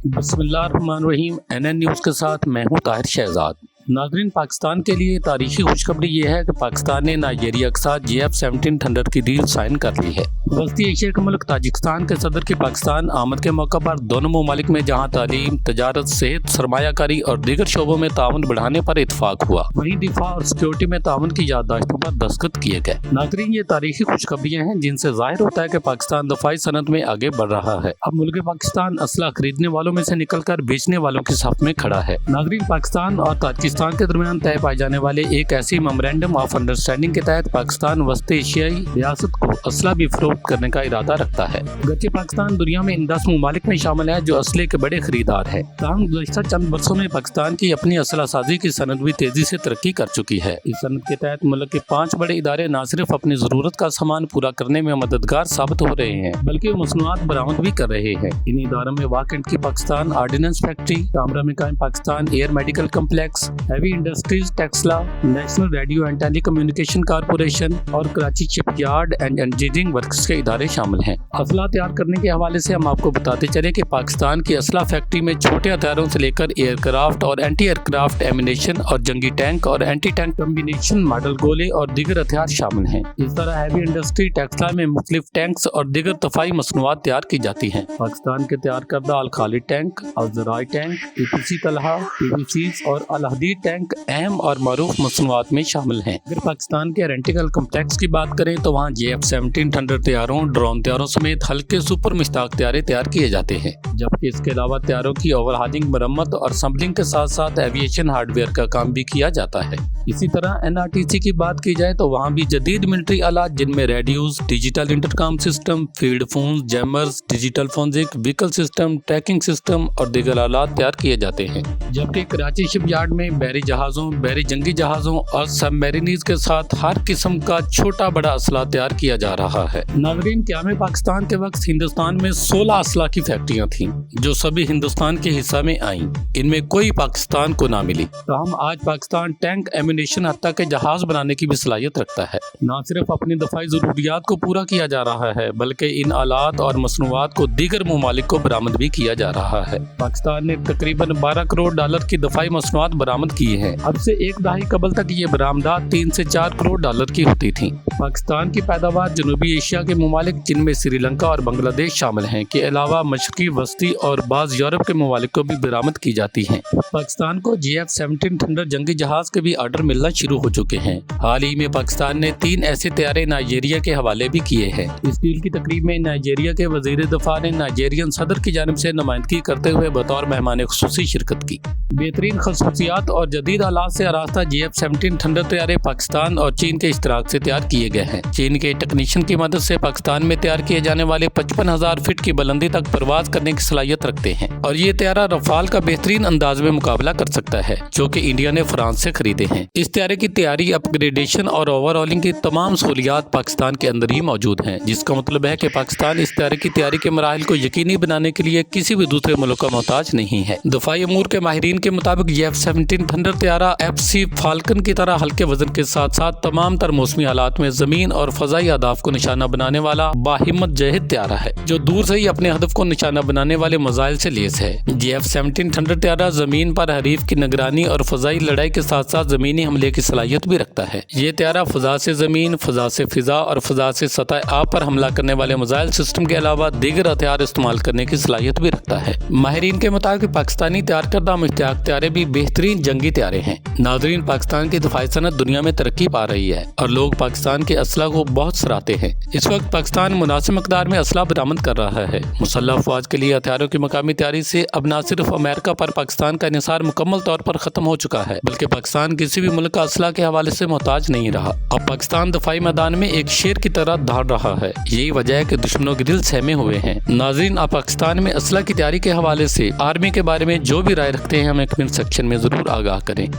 बिस्मिल्लाहिर्रहमानिर्रहीम। NN news के साथ मैं हूं ताहिर शहजाद। नाज़रीन, पाकिस्तान के लिए तारीखी खुशखबरी ये है कि पाकिस्तान ने नाइजीरिया के साथ JF-17 थंडर की डील साइन कर ली है। वस्ती एशिया के मुल्क ताजिकिस्तान के सदर की पाकिस्तान आमद के मौका पर दोनों ममालिक में जहां तालीम, तजारत, सेहत, सरमायाकारी और दीगर शोबों में ताउन बढ़ाने पर इतफाक हुआ, वहीं दिफा और सिक्योरिटी में ताउन की याददाश्तों पर दस्तखत किए गए। नाज़रीन, ये तारीखी खुशखबरियाँ हैं जिनसे जाहिर होता है कि पाकिस्तान दफाई सनत में आगे बढ़ रहा है। अब मुल्क पाकिस्तान असला खरीदने वालों में से निकल कर बेचने वालों की साफ में खड़ा है। नाज़रीन, पाकिस्तान और ताजिकिस्तान के दरमियान तय पाए जाने वाले एक ऐसी मेमोरेंडम ऑफ अंडरस्टैंडिंग के तहत पाकिस्तान वस्ती एशियाई रियासत को असला भी फरोख्त करने का इरादा रखता है। गरचे पाकिस्तान दुनिया में इन 10 ममालिक में शामिल है जो असले के बड़े खरीदार है। ताहम गुज़श्ता चंद वर्षों में पाकिस्तान की अपनी असला साजी की सनत भी तेजी से तरक्की कर चुकी है। इस सनत के तहत मुल्क के 5 बड़े इदारे न सिर्फ अपनी जरूरत का सामान पूरा करने में मददगार साबित हो रहे हैं बल्कि मसनूआत बरामद भी कर रहे हैं। इन इदारों में वाकंड की पाकिस्तान आर्डिनेंस फैक्ट्री, कामरा में कायम Pakistan air medical complex, heavy industries Taxila, national radio and telecommunication corporation और Karachi shipyard and engineering works के इदारे शामिल हैं। असला तैयार करने के हवाले से हम आपको बताते चले कि पाकिस्तान की असला फैक्ट्री में छोटे हथियारों से लेकर एयरक्राफ्ट और एंटी एयरक्राफ्ट एमिनेशन और जंगी टैंक और एंटी टैंक कम्बिनेशन मॉडल गोले और दीगर हथियार शामिल हैं। इस तरह हैवी इंडस्ट्री टेक्सला में मुख्तलिफ टैंक्स और दीगर दफाई मसनूआत तैयार की जाती हैं। पाकिस्तान के तैयार करदा अल खालिद टैंक, अल ज़राई टैंक, PPC तलहा, PVCs और अल हदीद टैंक अहम और मारूफ मसनूआत में शामिल हैं। अगर पाकिस्तान के रेंटिकल कम्प्लेक्स की बात करें तो वहाँ JF-17 थंडर तैयारों, ड्रोन तैयारों समेत हल्के सुपर मुश्ताक तैयारे तैयार किए जाते हैं, जबकि इसके अलावा तैयारों की ओवरहालिंग, मरम्मत और असम्बलिंग के साथ साथ एविएशन हार्डवेयर का काम भी किया जाता है। इसी तरह NRTC की बात की जाए तो वहाँ भी जदीद मिलिट्री आलात जिनमें radios, digital intercom system, field phone, jammers, digital फोन्सिक, व्हीकल सिस्टम, ट्रैकिंग सिस्टम और दीगर आलात तैयार किए जाते हैं। जबकि कराची शिपयार्ड में बहरी जहाज़ों, बहरी जंगी जहाज़ों और सबमरीनीज के साथ हर किस्म का छोटा बड़ा असला तैयार किया जा रहा है। नाज़रीन, क़याम पाकिस्तान के वक्त हिंदुस्तान में 16 असला की फैक्ट्रियाँ थीं जो सभी हिंदुस्तान के हिस्सा में आईं। इनमें कोई पाकिस्तान को ना मिली। ताहम आज पाकिस्तान टैंक, एम्यूनेशन हत्ता के जहाज बनाने की भी सलाहियत रखता है। न सिर्फ अपनी दफाई जरूरियात को पूरा किया जा रहा है बल्कि इन आलात और मसनूआत को दीगर ममालिक को बरामद भी किया जा रहा है। पाकिस्तान ने तकरीबन $12 करोड़ की दफाई मसनूआत बरामद की है। अब से एक दहाई कबल तक ये बरामदात $3 से $4 करोड़ की होती थी। पाकिस्तान की पैदावार जनूबी एशिया के ममालिक जिनमें श्रीलंका और बांग्लादेश शामिल हैं के अलावा मशरकी वस्ती और बाज़ यूरोप के ममालिक को भी बरामद की जाती हैं। पाकिस्तान को JF-17 थंडर जंगी जहाज के भी ऑर्डर मिलना शुरू हो चुके हैं। हाल ही में पाकिस्तान ने 3 ऐसे तैयारे नाइजीरिया के हवाले भी किए हैं। इस डील की तकरीब में नाइजीरिया के वजीर दफा ने नाइजीरियन सदर की जानिब से नुमाइंदगी करते हुए बतौर मेहमान खुसूसी शिरकत की। बेहतरीन खसूसियात और जदीद आलात से आरास्ता JF-17 थंडर तैयारे पाकिस्तान और चीन के इश्तराक से तैयार किए गए हैं। चीन के टेक्नीशियन की मदद से पाकिस्तान में तैयार किए जाने वाले 55,000 फीट की बुलंदी तक परवाज करने की सलाहियत रखते हैं और ये तैयारा रफाल का बेहतरीन अंदाज में मुकाबला कर सकता है जो कि इंडिया ने फ्रांस से खरीदे हैं। इस तैयारे की तैयारी, अपग्रेडेशन और ओवरऑलिंग की तमाम सहूलियात पाकिस्तान के अंदर ही मौजूद हैं, जिसका मतलब है कि पाकिस्तान इस तैयारे की तैयारी के मराहिल को यकीनी बनाने के लिए किसी भी दूसरे मुल्क का मोहताज नहीं है। दफाई अमूर के माहिरीन के मुताबिक JF-17 थंडर तैयारा FC फाल्कन की तरह हल्के वजन के साथ साथ तमाम तर मौसमी हालात में जमीन और फजाई अहदाफ को निशाना बनाने वाला बाहिम्मत जहिद तैयारा है जो दूर से ही अपने हदफ को निशाना बनाने वाले मजाइल से लेस है। JF-17 थंडर तैयारा जमीन पर हरीफ की निगरानी और फजाई लड़ाई के साथ साथ जमीनी हमले की सलाहियत भी रखता है। ये तैयारा फजा से जमीन, फजा से फिजा और फजा से सतह आप पर हमला करने वाले मिसाइल सिस्टम के अलावा दीगर हथियार इस्तेमाल करने की सलाहियत भी रखता है। माहिरीन के मुताबिक पाकिस्तानी तैयार करदा मुश्ताक तैयारे भी बेहतरीन जंगी तैयारे हैं। नाज़रीन, पाकिस्तान की दफाई सनत दुनिया में तरक्की पा रही है और लोग पाकिस्तान के असला को बहुत सराहते हैं। इस वक्त पाकिस्तान मुनासिब मकदार में असला बरामद कर रहा है। मुसल्लह अफवाज के लिए हथियारों की मकामी तैयारी से अब न सिर्फ अमेरिका पर पाकिस्तान का इन्हिसार मुकम्मल तौर पर खत्म हो चुका है बल्कि पाकिस्तान किसी भी मुल्क का असला के हवाले से मोहताज नहीं रहा। अब पाकिस्तान दफाई मैदान में एक शेर की तरह दौड़ रहा है। यही वजह है कि दुश्मनों के दिल सहमे हुए हैं। नाज़रीन, आप पाकिस्तान में असला की तैयारी के हवाले से आर्मी के बारे में जो भी राय रखते हैं हमें कमेंट सेक्शन में जरूर आगाह करें।